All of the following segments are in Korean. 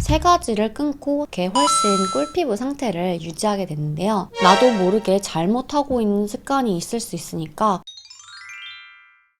세 가지를 끊고 이렇게 훨씬 꿀피부 상태를 유지하게 됐는데요. 나도 모르게 잘못하고 있는 습관이 있을 수 있으니까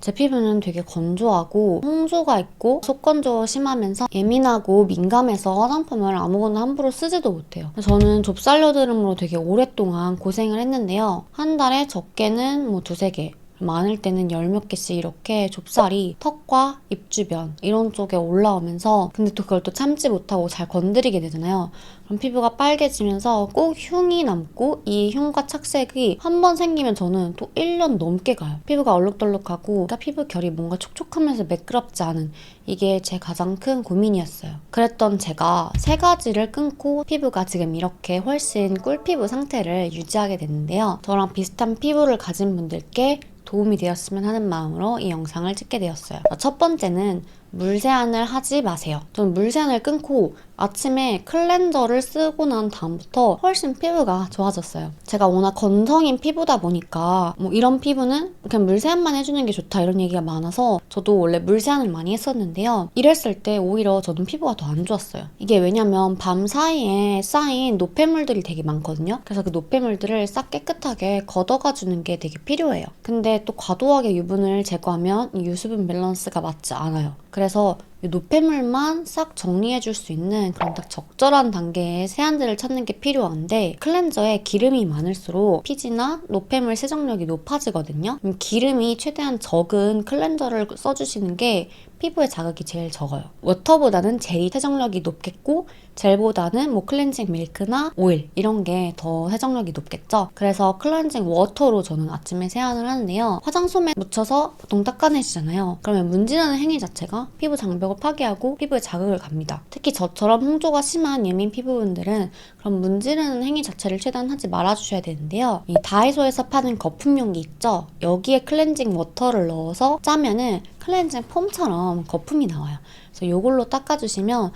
제 피부는 되게 건조하고 홍조가 있고 속건조 심하면서 예민하고 민감해서 화장품을 아무거나 함부로 쓰지도 못해요. 저는 좁쌀여드름으로 되게 오랫동안 고생을 했는데요. 한 달에 적게는 뭐 두세 개, 많을 때는 열 몇 개씩 이렇게 좁쌀이 턱과 입 주변 이런 쪽에 올라오면서 근데 또 그걸 또 참지 못하고 잘 건드리게 되잖아요. 그럼 피부가 빨개지면서 꼭 흉이 남고 이 흉과 착색이 한 번 생기면 저는 또 1년 넘게 가요. 피부가 얼룩덜룩하고 피부 결이 뭔가 촉촉하면서 매끄럽지 않은 이게 제 가장 큰 고민이었어요. 그랬던 제가 세 가지를 끊고 피부가 지금 이렇게 훨씬 꿀피부 상태를 유지하게 됐는데요. 저랑 비슷한 피부를 가진 분들께 도움이 되었으면 하는 마음으로 이 영상을 찍게 되었어요. 첫 번째는 물 세안을 하지 마세요. 저는 물 세안을 끊고 아침에 클렌저를 쓰고 난 다음부터 훨씬 피부가 좋아졌어요. 제가 워낙 건성인 피부다 보니까 뭐 이런 피부는 그냥 물 세안만 해주는 게 좋다 이런 얘기가 많아서 저도 원래 물 세안을 많이 했었는데요. 이랬을 때 오히려 저는 피부가 더 안 좋았어요. 이게 왜냐면 밤 사이에 쌓인 노폐물들이 되게 많거든요. 그래서 그 노폐물들을 싹 깨끗하게 걷어가주는 게 되게 필요해요. 근데 또 과도하게 유분을 제거하면 이 유수분 밸런스가 맞지 않아요. 그래서 이 노폐물만 싹 정리해줄 수 있는 그런 딱 적절한 단계의 세안제를 찾는 게 필요한데 클렌저에 기름이 많을수록 피지나 노폐물 세정력이 높아지거든요. 기름이 최대한 적은 클렌저를 써주시는 게 피부에 자극이 제일 적어요. 워터보다는 젤이 세정력이 높겠고 젤보다는 뭐 클렌징 밀크나 오일 이런 게 더 세정력이 높겠죠. 그래서 클렌징 워터로 저는 아침에 세안을 하는데요. 화장솜에 묻혀서 보통 닦아내시잖아요. 그러면 문지르는 행위 자체가 피부 장벽을 파괴하고 피부에 자극을 갑니다. 특히 저처럼 홍조가 심한 예민 피부분들은 그런 문지르는 행위 자체를 최대한 하지 말아주셔야 되는데요. 이 다이소에서 파는 거품 용기 있죠? 여기에 클렌징 워터를 넣어서 짜면은 클렌징 폼처럼 거품이 나와요. 그래서 이걸로 닦아주시면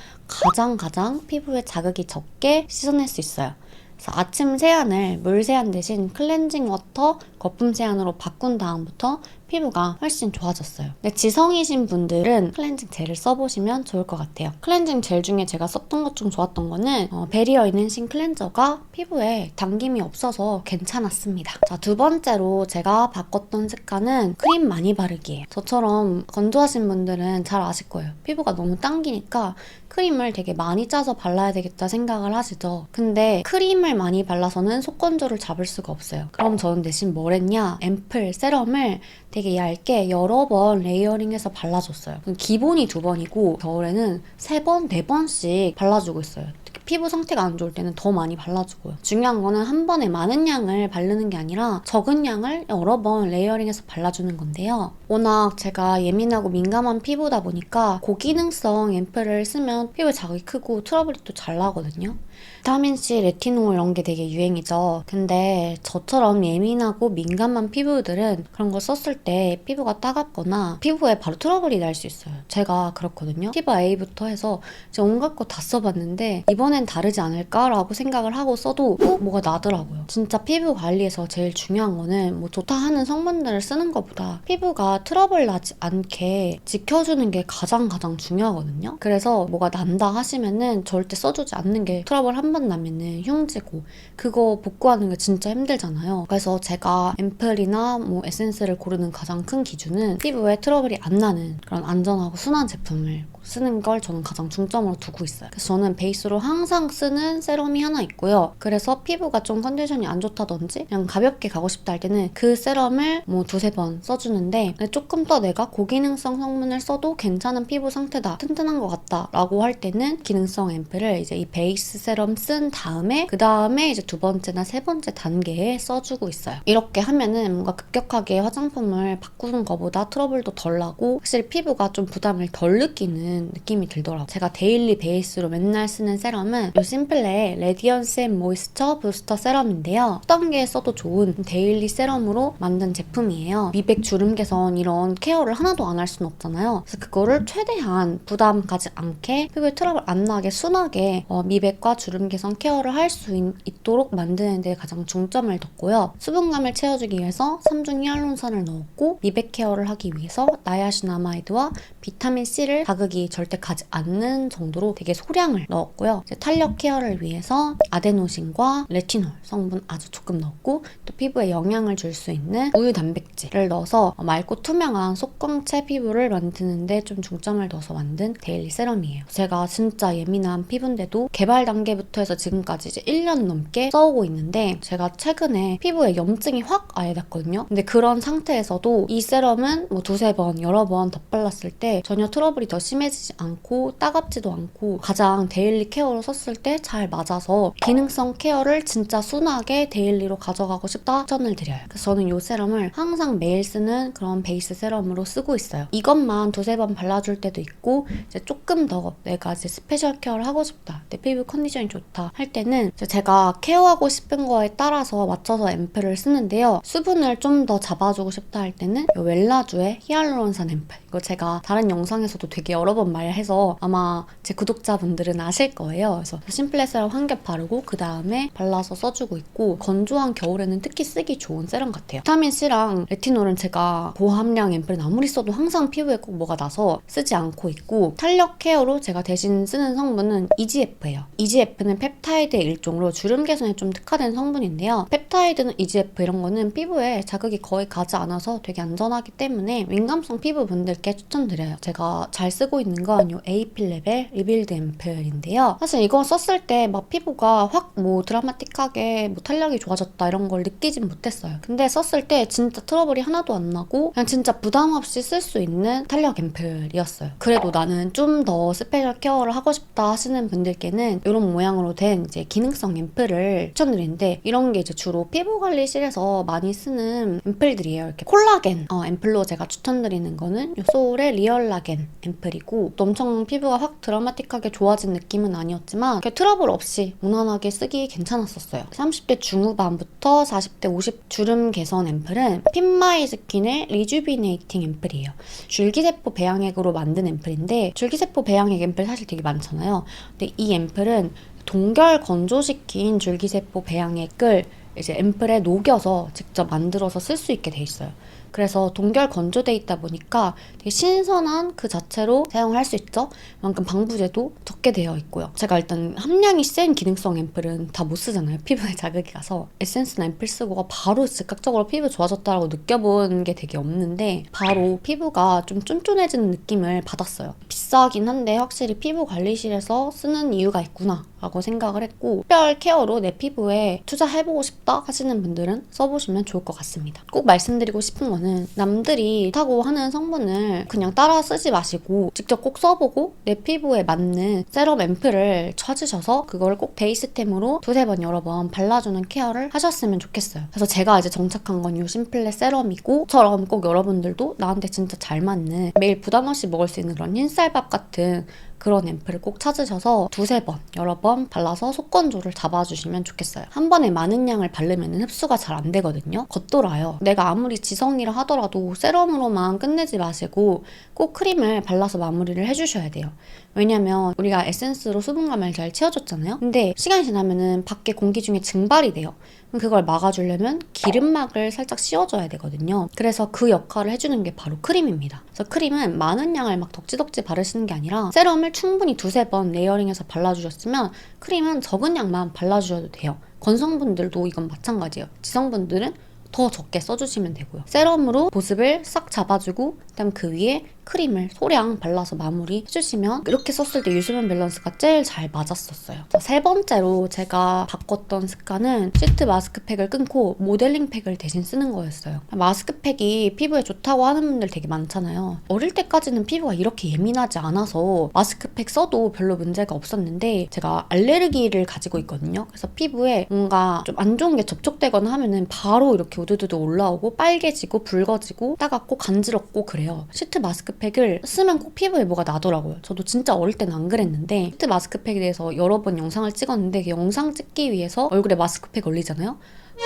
가장 피부에 자극이 적게 씻어낼 수 있어요. 그래서 아침 세안을 물 세안 대신 클렌징 워터 거품 세안으로 바꾼 다음부터 피부가 훨씬 좋아졌어요. 근데 지성이신 분들은 클렌징 젤을 써보시면 좋을 것 같아요. 클렌징 젤 중에 제가 썼던 것 중 좋았던 거는 베리어 인핸싱 클렌저가 피부에 당김이 없어서 괜찮았습니다. 자, 두 번째로 제가 바꿨던 습관은 크림 많이 바르기예요. 저처럼 건조하신 분들은 잘 아실 거예요. 피부가 너무 당기니까 크림을 되게 많이 짜서 발라야 되겠다 생각을 하시죠. 근데 크림을 많이 발라서는 속건조를 잡을 수가 없어요. 그럼 저는 대신 뭘 했냐? 앰플, 세럼을 되게 얇게 여러 번 레이어링해서 발라줬어요. 기본이 2번이고 겨울에는 3번, 4번씩 발라주고 있어요. 특히 피부 상태가 안 좋을 때는 더 많이 발라주고요. 중요한 거는 한 번에 많은 양을 바르는 게 아니라 적은 양을 여러 번 레이어링해서 발라주는 건데요. 워낙 제가 예민하고 민감한 피부다 보니까 고기능성 앰플을 쓰면 피부 자극이 크고 트러블이 또 잘 나거든요. 비타민C, 레티놀 이런 게 되게 유행이죠. 근데 저처럼 예민하고 민감한 피부들은 그런 걸 썼을 때 피부가 따갑거나 피부에 바로 트러블이 날 수 있어요. 제가 그렇거든요. 티바 A부터 해서 이제 온갖 거 다 써봤는데 이번엔 다르지 않을까라고 생각을 하고 써도 꼭 뭐가 나더라고요. 진짜 피부 관리에서 제일 중요한 거는 뭐 좋다 하는 성분들을 쓰는 것보다 피부가 트러블 나지 않게 지켜주는 게 가장 중요하거든요. 그래서 뭐가 난다 하시면은 절대 써주지 않는 게 트러블 한 번 나면은 흉지고 그거 복구하는 게 진짜 힘들잖아요. 그래서 제가 앰플이나 뭐 에센스를 고르는 가장 큰 기준은 피부에 트러블이 안 나는 그런 안전하고 순한 제품을 쓰는 걸 저는 가장 중점으로 두고 있어요. 그래서 저는 베이스로 항상 쓰는 세럼이 하나 있고요. 그래서 피부가 좀 컨디션이 안 좋다든지 그냥 가볍게 가고 싶다 할 때는 그 세럼을 뭐 2-3번 써주는데 조금 더 내가 고기능성 성분을 써도 괜찮은 피부 상태다, 튼튼한 것 같다 라고 할 때는 기능성 앰플을 이제 이 베이스 세럼 쓴 다음에 그 다음에 이제 2번째나 3번째 단계에 써주고 있어요. 이렇게 하면은 뭔가 급격하게 화장품을 바꾸는 것보다 트러블도 덜 나고 확실히 피부가 좀 부담을 덜 느끼는 느낌이 들더라고요. 제가 데일리 베이스로 맨날 쓰는 세럼은 이 심플레의 레디언스 앤 모이스처 부스터 세럼인데요. 초단계에 써도 좋은 데일리 세럼으로 만든 제품이에요. 미백, 주름 개선 이런 케어를 하나도 안 할 수는 없잖아요. 그래서 그거를 최대한 부담 가지 않게 피부에 트러블 안 나게 순하게 미백과 주름 개선 케어를 할 수 있도록 만드는 데 가장 중점을 뒀고요. 수분감을 채워주기 위해서 3중 히알루론산을 넣었고 미백 케어를 하기 위해서 나야시나마이드와 비타민C를 자극이 탄력이 절대 가지 않는 정도로 되게 소량을 넣었고요. 이제 탄력 케어를 위해서 아데노신과 레티놀 성분 아주 조금 넣었고, 또 피부에 영향을 줄 수 있는 우유 단백질을 넣어서 맑고 투명한 속광채 피부를 만드는데 좀 중점을 둬서 만든 데일리 세럼이에요. 제가 진짜 예민한 피부인데도 개발 단계부터 해서 지금까지 이제 1년 넘게 써오고 있는데, 제가 최근에 피부에 염증이 확 아예 났거든요. 근데 그런 상태에서도 이 세럼은 뭐 두세 번, 여러 번 덧발랐을 때 전혀 트러블이 더 심해지지 않고 따갑지도 않고 가장 데일리 케어로 썼을 때 잘 맞아서 기능성 케어를 진짜 순하게 데일리로 가져가고 싶다 추천을 드려요. 그래서 저는 이 세럼을 항상 매일 쓰는 그런 베이스 세럼으로 쓰고 있어요. 이것만 두세 번 발라줄 때도 있고, 이제 조금 더 내가 이제 스페셜 케어를 하고 싶다, 내 피부 컨디션이 좋다 할 때는 제가 케어하고 싶은 거에 따라서 맞춰서 앰플을 쓰는데요. 수분을 좀 더 잡아주고 싶다 할 때는 이 웰라주의 히알루론산 앰플, 이거 제가 다른 영상에서도 되게 여러 번 말해서 아마 제 구독자분들은 아실 거예요. 그래서 심플레 세럼 한 겹 바르고 그 다음에 발라서 써주고 있고, 건조한 겨울에는 특히 쓰기 좋은 세럼 같아요. 비타민C랑 레티놀은 제가 고함량 앰플은 아무리 써도 항상 피부에 꼭 뭐가 나서 쓰지 않고 있고, 탄력 케어로 제가 대신 쓰는 성분은 EGF예요. EGF는 펩타이드의 일종으로 주름 개선에 좀 특화된 성분인데요. 펩타이드는 EGF 이런 거는 피부에 자극이 거의 가지 않아서 되게 안전하기 때문에 민감성 피부분들께 추천드려요. 제가 잘 쓰고 있는 건 이 에이필랩의 리빌드 앰플인데요. 사실 이거 썼을 때 막 피부가 확 뭐 드라마틱하게 뭐 탄력이 좋아졌다 이런 걸 느끼진 못했어요. 근데 썼을 때 진짜 트러블이 하나도 안 나고 그냥 진짜 부담 없이 쓸 수 있는 탄력 앰플이었어요. 그래도 나는 좀 더 스페셜 케어를 하고 싶다 하시는 분들께는 이런 모양으로 된 이제 기능성 앰플을 추천드리는데, 이런 게 이제 주로 피부관리실에서 많이 쓰는 앰플들이에요. 이렇게 콜라겐 앰플로 제가 추천드리는 거는 이 소울의 리얼라겐 앰플이고, 또 엄청 피부가 확 드라마틱하게 좋아진 느낌은 아니었지만 트러블 없이 무난하게 쓰기 괜찮았었어요. 30대 중후반부터 40대 50 주름 개선 앰플은 핀마이 스킨의 리주비네이팅 앰플이에요. 줄기세포 배양액으로 만든 앰플인데, 줄기세포 배양액 앰플 사실 되게 많잖아요. 근데 이 앰플은 동결 건조시킨 줄기세포 배양액을 이제 앰플에 녹여서 직접 만들어서 쓸 수 있게 돼 있어요. 그래서 동결 건조돼 있다 보니까 되게 신선한 그 자체로 사용할 수 있죠. 그만큼 방부제도 적게 되어 있고요. 제가 일단 함량이 센 기능성 앰플은 다 못 쓰잖아요. 피부에 자극이 가서. 에센스나 앰플 쓰고 바로 즉각적으로 피부 좋아졌다라고 느껴본 게 되게 없는데, 바로 피부가 좀 쫀쫀해지는 느낌을 받았어요. 비싸긴 한데 확실히 피부 관리실에서 쓰는 이유가 있구나 라고 생각을 했고, 특별 케어로 내 피부에 투자해보고 싶다 하시는 분들은 써보시면 좋을 것 같습니다. 꼭 말씀드리고 싶은 건 남들이 좋다고 하는 성분을 그냥 따라 쓰지 마시고 직접 꼭 써보고 내 피부에 맞는 세럼 앰플을 찾으셔서 그걸 꼭 베이스템으로 두세 번 여러 번 발라주는 케어를 하셨으면 좋겠어요. 그래서 제가 이제 정착한 건 이 심플레 세럼이고, 저처럼 꼭 여러분들도 나한테 진짜 잘 맞는 매일 부담 없이 먹을 수 있는 그런 흰쌀밥 같은 그런 앰플을 꼭 찾으셔서 두세 번, 여러 번 발라서 속건조를 잡아주시면 좋겠어요. 한 번에 많은 양을 바르면 흡수가 잘 안 되거든요. 겉돌아요. 내가 아무리 지성이라 하더라도 세럼으로만 끝내지 마시고 꼭 크림을 발라서 마무리를 해주셔야 돼요. 왜냐면 우리가 에센스로 수분감을 잘 채워줬잖아요. 근데 시간이 지나면은 밖에 공기 중에 증발이 돼요. 그걸 막아주려면 기름막을 살짝 씌워줘야 되거든요. 그래서 그 역할을 해주는 게 바로 크림입니다. 그래서 크림은 많은 양을 막 덕지덕지 바르시는 게 아니라 세럼을 충분히 두세 번 레이어링해서 발라주셨으면 크림은 적은 양만 발라주셔도 돼요. 건성분들도 이건 마찬가지예요. 지성분들은 더 적게 써주시면 되고요. 세럼으로 보습을 싹 잡아주고 그다음 그 위에 크림을 소량 발라서 마무리 해주시면 이렇게 썼을 때 유수분 밸런스가 제일 잘 맞았었어요. 세 번째로 제가 바꿨던 습관은 시트 마스크팩을 끊고 모델링 팩을 대신 쓰는 거였어요. 마스크팩이 피부에 좋다고 하는 분들 되게 많잖아요. 어릴 때까지는 피부가 이렇게 예민하지 않아서 마스크팩 써도 별로 문제가 없었는데, 제가 알레르기를 가지고 있거든요. 그래서 피부에 뭔가 좀 안 좋은 게 접촉되거나 하면은 바로 이렇게 우두두두 올라오고 빨개지고 붉어지고 따갑고 간지럽고 그래요. 시트 마스크팩을 쓰면 꼭 피부에 뭐가 나더라고요. 저도 진짜 어릴 때는 안 그랬는데, 시트 마스크팩에 대해서 여러 번 영상을 찍었는데 그 영상 찍기 위해서 얼굴에 마스크팩 올리잖아요?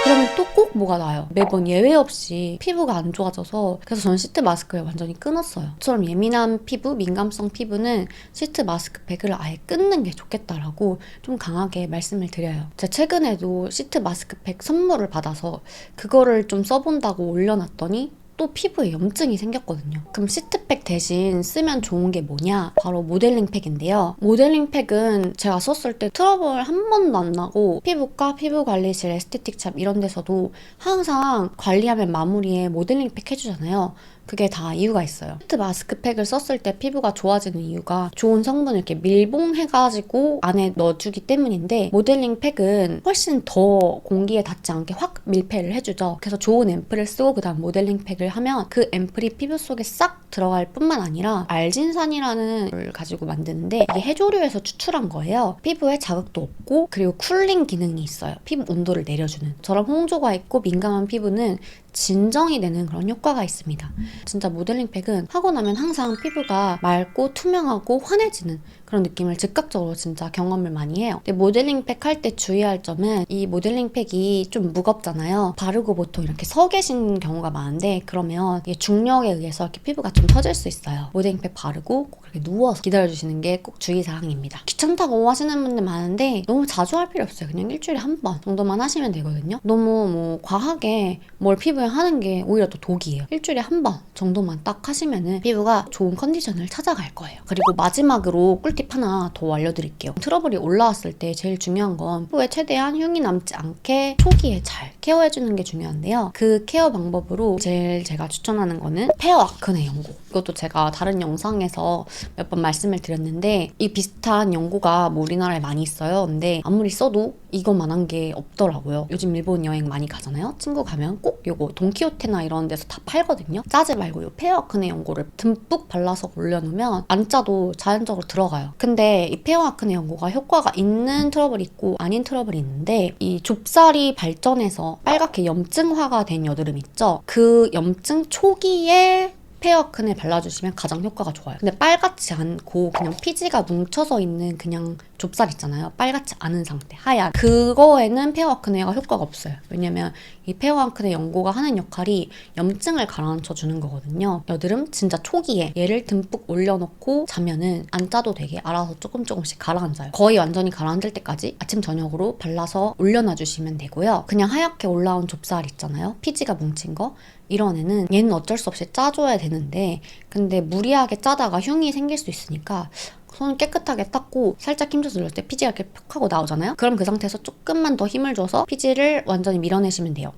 그러면 또 꼭 뭐가 나요. 매번 예외 없이 피부가 안 좋아져서. 그래서 저는 시트 마스크를 완전히 끊었어요. 저처럼 예민한 피부, 민감성 피부는 시트 마스크팩을 아예 끊는 게 좋겠다라고 좀 강하게 말씀을 드려요. 제가 최근에도 시트 마스크팩 선물을 받아서 그거를 좀 써본다고 올려놨더니 또 피부에 염증이 생겼거든요. 그럼 시트팩 대신 쓰면 좋은 게 뭐냐? 바로 모델링 팩인데요. 모델링 팩은 제가 썼을 때 트러블 한 번도 안 나고 피부과, 피부관리실, 에스테틱샵 이런 데서도 항상 관리하면 마무리에 모델링 팩 해주잖아요. 그게 다 이유가 있어요. 시트 마스크팩을 썼을 때 피부가 좋아지는 이유가 좋은 성분을 이렇게 밀봉해가지고 안에 넣어주기 때문인데, 모델링 팩은 훨씬 더 공기에 닿지 않게 확 밀폐를 해주죠. 그래서 좋은 앰플을 쓰고 그다음 모델링 팩을 하면 그 앰플이 피부 속에 싹 들어갈 뿐만 아니라 알진산이라는 걸 가지고 만드는데, 이게 해조류에서 추출한 거예요. 피부에 자극도 없고 그리고 쿨링 기능이 있어요. 피부 온도를 내려주는. 저런 홍조가 있고 민감한 피부는 진정이 되는 그런 효과가 있습니다. 진짜 모델링 팩은 하고 나면 항상 피부가 맑고 투명하고 환해지는 그런 느낌을 즉각적으로 진짜 경험을 많이 해요. 근데 모델링 팩 할 때 주의할 점은, 이 모델링 팩이 좀 무겁잖아요. 바르고 보통 이렇게 서 계신 경우가 많은데, 그러면 이게 중력에 의해서 이렇게 피부가 좀 터질 수 있어요. 모델링 팩 바르고 꼭 이렇게 누워서 기다려주시는 게 꼭 주의사항입니다. 귀찮다고 하시는 분들 많은데 너무 자주 할 필요 없어요. 그냥 일주일에 한 번 정도만 하시면 되거든요. 너무 뭐 과하게 뭘 피부에 하는 게 오히려 또 독이에요. 일주일에 한 번 정도만 딱 하시면은 피부가 좋은 컨디션을 찾아갈 거예요. 그리고 마지막으로 꿀팁 하나 더 알려드릴게요. 트러블이 올라왔을 때 제일 중요한 건 피부에 최대한 흉이 남지 않게 초기에 잘 케어해주는 게 중요한데요. 그 케어 방법으로 제일 제가 추천하는 거는 페어 아크네 연고. 이것도 제가 다른 영상에서 몇 번 말씀을 드렸는데, 이 비슷한 연고가 뭐 우리나라에 많이 있어요. 근데 아무리 써도 이것만한 게 없더라고요. 요즘 일본 여행 많이 가잖아요. 친구 가면 꼭 요거 돈키호테나 이런 데서 다 팔거든요. 짜지 말고 요 페어 아크네 연고를 듬뿍 발라서 올려놓으면 안 짜도 자연적으로 들어가요. 근데 이 페어 아크네 연고가 효과가 있는 트러블이 있고 아닌 트러블이 있는데, 이 좁쌀이 발전해서 빨갛게 염증화가 된 여드름 있죠? 그 염증 초기에 페어 아크네 발라주시면 가장 효과가 좋아요. 근데 빨갛지 않고 그냥 피지가 뭉쳐서 있는 그냥 좁쌀 있잖아요. 빨갛지 않은 상태, 하얀. 그거에는 페어 아크네가 효과가 없어요. 왜냐면 이 페어 아크네 연고가 하는 역할이 염증을 가라앉혀 주는 거거든요. 여드름 진짜 초기에 얘를 듬뿍 올려놓고 자면은 안 짜도 되게 알아서 조금씩 가라앉아요. 거의 완전히 가라앉을 때까지 아침 저녁으로 발라서 올려놔주시면 되고요. 그냥 하얗게 올라온 좁쌀 있잖아요. 피지가 뭉친 거. 이런 애는 얘는 어쩔 수 없이 짜줘야 되는데, 근데 무리하게 짜다가 흉이 생길 수 있으니까 손을 깨끗하게 닦고 살짝 힘줘서 눌렀을 때 피지가 이렇게 푹 하고 나오잖아요. 그럼 그 상태에서 조금만 더 힘을 줘서 피지를 완전히 밀어내시면 돼요.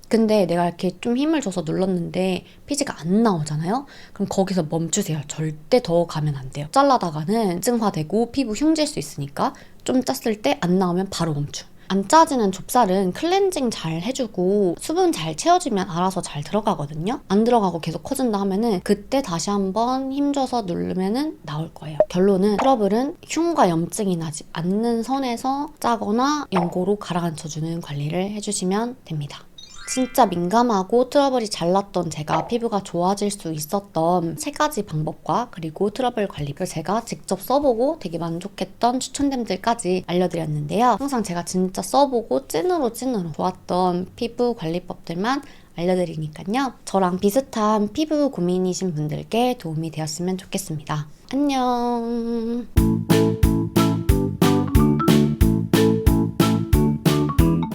근데 내가 이렇게 좀 힘을 줘서 눌렀는데 피지가 안 나오잖아요? 그럼 거기서 멈추세요. 절대 더 가면 안 돼요. 잘라다가는 증화되고 피부 흉질 수 있으니까 좀 짰을 때 안 나오면 바로 멈추. 안 짜지는 좁쌀은 클렌징 잘 해주고 수분 잘 채워주면 알아서 잘 들어가거든요. 안 들어가고 계속 커진다 하면은 그때 다시 한번 힘줘서 누르면은 나올 거예요. 결론은 트러블은 흉과 염증이 나지 않는 선에서 짜거나 연고로 가라앉혀주는 관리를 해주시면 됩니다. 진짜 민감하고 트러블이 잘 났던 제가 피부가 좋아질 수 있었던 3가지 방법과 그리고 트러블 관리를 제가 직접 써보고 되게 만족했던 추천템들까지 알려드렸는데요. 항상 제가 진짜 써보고 찐으로 좋았던 피부 관리법들만 알려드리니까요. 저랑 비슷한 피부 고민이신 분들께 도움이 되었으면 좋겠습니다. 안녕.